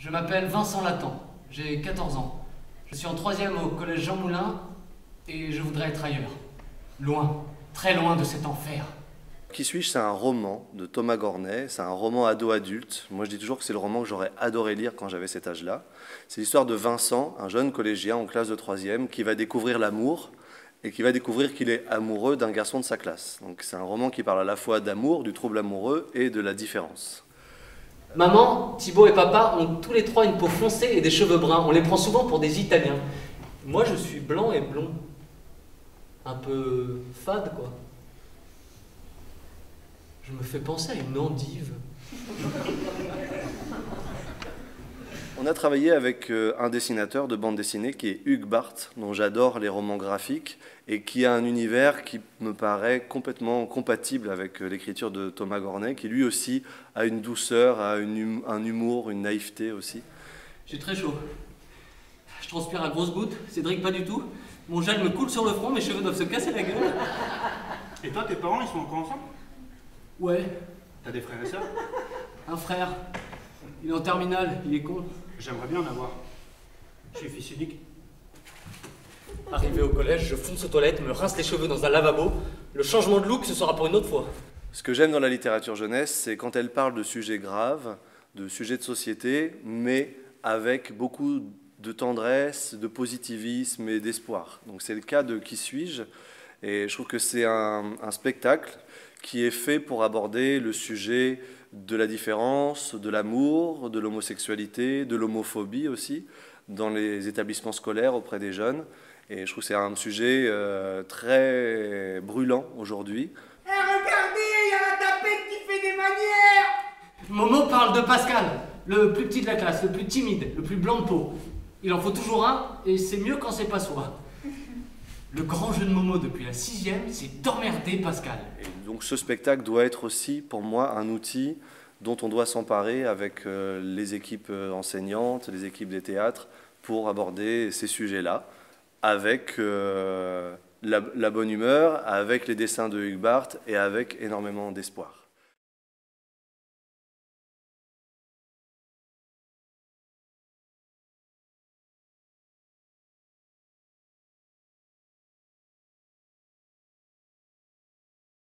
Je m'appelle Vincent Latan, j'ai 14 ans. Je suis en 3e au collège Jean Moulin et je voudrais être ailleurs. Loin, très loin de cet enfer. Qui suis-je, c'est un roman de Thomas Gornet, c'est un roman ado-adulte. Moi je dis toujours que c'est le roman que j'aurais adoré lire quand j'avais cet âge-là. C'est l'histoire de Vincent, un jeune collégien en classe de 3e, qui va découvrir l'amour et qui va découvrir qu'il est amoureux d'un garçon de sa classe. Donc c'est un roman qui parle à la fois d'amour, du trouble amoureux et de la différence. Maman, Thibaut et papa ont tous les trois une peau foncée et des cheveux bruns. On les prend souvent pour des Italiens. Moi je suis blanc et blond. Un peu fade quoi. Je me fais penser à une endive. On a travaillé avec un dessinateur de bande dessinée qui est Hugues Barthes, dont j'adore les romans graphiques et qui a un univers qui me paraît complètement compatible avec l'écriture de Thomas Gornet, qui lui aussi a une douceur, a un humour, une naïveté aussi. J'ai très chaud. Je transpire à grosses gouttes, Cédric pas du tout. Mon gel me coule sur le front, mes cheveux doivent se casser la gueule. Et toi, tes parents, ils sont encore ensemble? Ouais, T'as des frères et sœurs? un frère. Il est en terminale, il est con. J'aimerais bien en avoir. Je suis fils unique. Arrivé au collège, je fonce aux toilettes, me rince les cheveux dans un lavabo. Le changement de look, ce sera pour une autre fois. Ce que j'aime dans la littérature jeunesse, c'est quand elle parle de sujets graves, de sujets de société, mais avec beaucoup de tendresse, de positivisme et d'espoir. Donc c'est le cas de Qui suis-je? Et je trouve que c'est un spectacle qui est fait pour aborder le sujet de la différence, de l'amour, de l'homosexualité, de l'homophobie aussi, dans les établissements scolaires auprès des jeunes. Et je trouve que c'est un sujet très brûlant aujourd'hui. Eh, regardez, il y a la tapette qui fait des manières! Momo parle de Pascal, le plus petit de la classe, le plus timide, le plus blanc de peau. Il en faut toujours un, et c'est mieux quand c'est pas soi. Le grand jeu de Momo depuis la 6e, c'est d'emmerder Pascal. Et donc ce spectacle doit être aussi, pour moi, un outil dont on doit s'emparer avec les équipes enseignantes, les équipes des théâtres, pour aborder ces sujets-là, avec la bonne humeur, avec les dessins de Hugues Barthes et avec énormément d'espoir.